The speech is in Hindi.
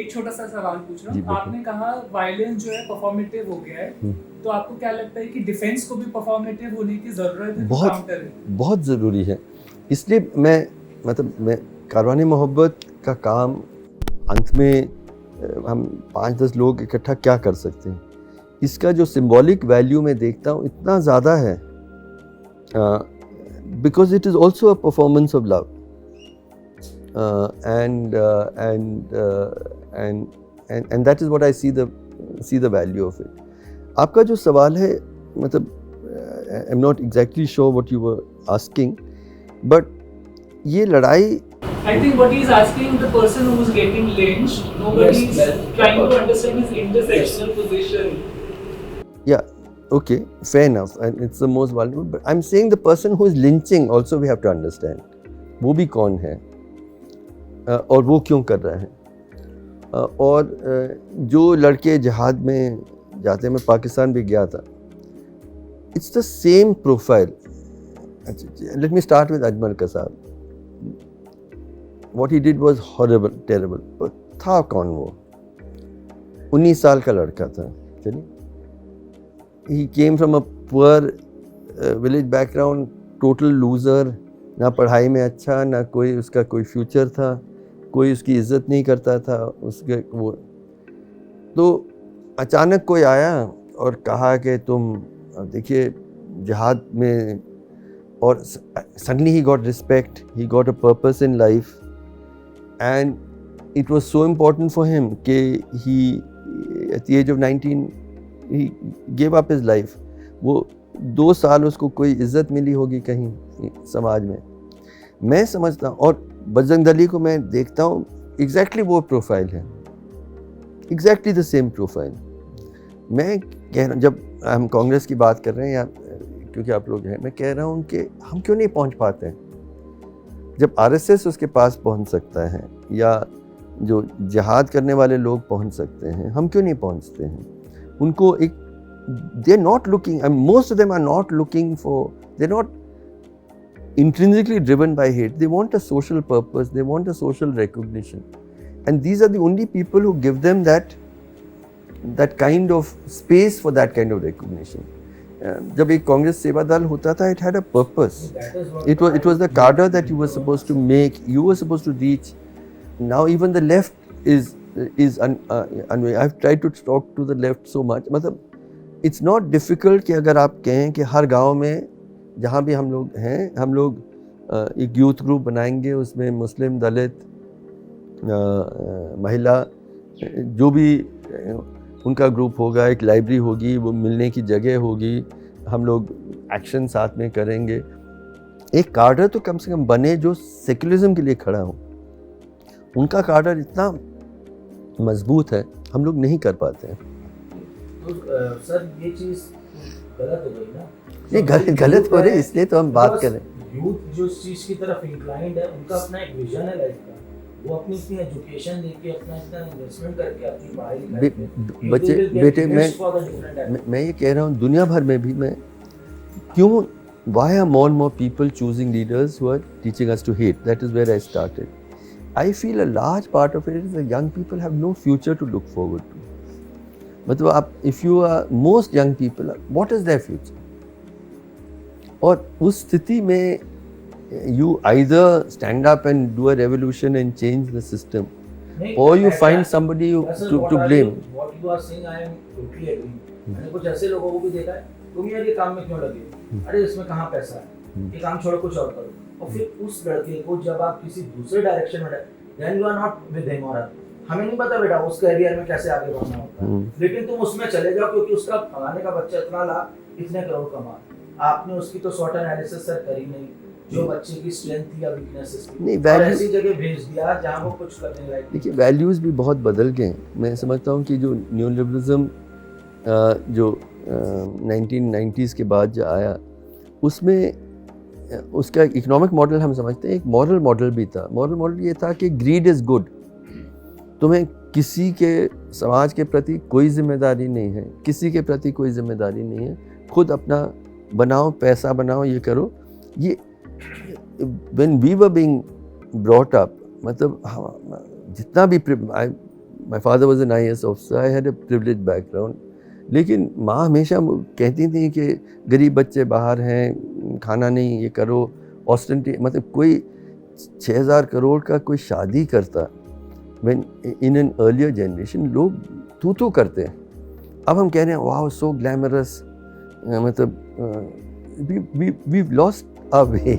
एक छोटा सा सवाल पूछ रहा जी, हूँ। बिल्कुल। आपने कहा वायलेंस जो है परफॉर्मेटिव हो गया है, तो आपको क्या लगता है कि डिफेंस को भी परफॉर्मेटिव होने की जरूरत है, बहुत काउंटर है? बहुत ज़रूरी है। इसलिए मैं कारवाने मोहब्बत का काम अंत में हम 5-10 लोग इकट्ठा क्या कर सकते हैं, इसका जो सिंबॉलिक वैल्यू मैं देखता हूँ इतना ज़्यादा है, because it is also a performance of love, and that is what I see the value of it. आपका जो सवाल है, मतलब I am not exactly sure what you were asking, but ये लड़ाई I think what he's asking, the person who's getting lynched, nobody's trying to understand his intersectional position. Yeah, okay, fair enough, and it's the most vulnerable. But I'm saying the person who is lynching also we have to understand. वो भी कौन है और वो क्यों कर रहा है, और जो लड़के जिहाद में जाते हैं, मैं पाकिस्तान भी गया था, it's the same profile. Let me start with Ajmal Kasab. What he did was horrible, terrible. But था कौन वो? 19 साल का लड़का था, चलिए। He came from a poor village background, total loser, ना पढ़ाई में अच्छा, ना कोई उसका कोई फ्यूचर था, कोई उसकी इज्जत नहीं करता था उसके वो। तो अचानक कोई आया और कहा कि तुम देखिए जिहाद में, और suddenly he got respect, he got a purpose in life, and it was so important for him कि he at the age of 19 he gave up his life. वो 2 साल उसको कोई इज्जत मिली होगी कहीं समाज में, मैं समझता हूँ। और बजरंग दली को मैं देखता हूँ, एग्जैक्टली वो प्रोफाइल है, एग्जैक्टली द सेम प्रोफाइल। मैं कह रहा हूँ, जब हम कांग्रेस की बात कर रहे हैं, या क्योंकि आप लोग हैं, मैं कह रहा हूँ कि हम क्यों नहीं पहुँच पाते हैं। जब आरएसएस उसके पास पहुँच सकता है, या जो जिहाद करने वाले लोग पहुँच सकते हैं, हम क्यों नहीं पहुँचते हैं। उनको एक, they are not looking, I mean, most of them are not looking for, they're not intrinsically driven by hate. They want a social purpose, they want a social recognition, and these are the only people who give them that kind of space for that kind of recognition. जब एक कांग्रेस सेवा दल होता था, it had a purpose. It was the cadre that you were supposed to make, you were supposed to reach. Now even the left is I've tried to talk to the left so much. मतलब it's not difficult कि अगर आप कहें कि हर गांव में जहाँ भी हम लोग हैं, हम लोग एक यूथ ग्रुप बनाएंगे, उसमें मुस्लिम, दलित, महिला, जो भी उनका ग्रुप होगा, एक लाइब्रेरी होगी, वो मिलने की जगह होगी, हम लोग एक्शन साथ में करेंगे। एक कार्डर तो कम से कम बने जो सेक्युलरिज्म के लिए खड़ा हो। उनका कार्डर इतना मजबूत है, हम लोग नहीं कर पाते हैं। तो सर ये चीज़ गलत हो गई ना? नहीं, गलत हो रही, इसलिए तो हम बात करें। यूथ जो इस चीज़ की तरफ इंक्लाइंड है, उनका अपना एक विजन है लाइफ का, वो अपनी इतनी एजुकेशन देके, अपना इतना इन्वेस्टमेंट करके अपनी पढ़ाई बच्चे बेटे, मैं ये कह रहा हूँ, दुनिया भर में भी मैं क्यों, why are more and more people choosing leaders who are teaching us to hate? That is where I started. I feel a large part of it is that young people have no future to look forward to. मतलब आप, if you are, most young people, what is their future? और उस स्थिति में you either stand up and do a revolution and change the system, or you find somebody to blame. What you are saying, I am totally agree. मैंने कुछ ऐसे लोगों को भी देखा है, तुम यार ये काम में क्यों लगे, अरे इसमें कहाँ पैसा है, ये काम छोड़ो कुछ और करो। और फिर उस लड़के को जब आप किसी दूसरे डायरेक्शन में, then you are not with him, और हमें नहीं पता बेटा उस कैरियर में कैसे आगे बढ़ना होता है, लेकिन तुम उसमें चले जाओ क्योंकि उसका फलाने का बच्चा इतना लाख, इतने करोड़ कमा। आपने उसकी तो SWOT एनालिसिस सर करी नहीं, जो बच्चे की स्ट्रेंथ थी या वीकनेसेस थी, नहीं, और ऐसी जगह भेज दिया जहाँ वो कुछ करने लायक। देखिए, वैल्यूज़ भी बहुत बदल गए। मैं समझता हूँ कि जो न्यू लिबरलिज्म जो 1990s के बाद जो आया, उसमें उसका इकोनॉमिक मॉडल हम समझते हैं, एक मॉरल मॉडल भी था। मॉरल मॉडल ये था कि ग्रीड इज़ गुड, तुम्हें किसी के, समाज के प्रति कोई जिम्मेदारी नहीं है, किसी के प्रति कोई जिम्मेदारी नहीं है, खुद अपना बनाओ, पैसा बनाओ, ये करो। ये when we were being brought up, मतलब जितना भी my father was an IAS officer, I had a privilege background. लेकिन माँ हमेशा कहती थी कि गरीब बच्चे बाहर हैं, खाना नहीं, ये करो, ऑस्टेंटी. मतलब कोई 6,000 करोड़ का कोई शादी करता, when in an earlier generation लोग तू करते हैं. अब हम कह रहे हैं वाओ सो ग्लैमरस. मतलब वी लॉस्ट आवर वे.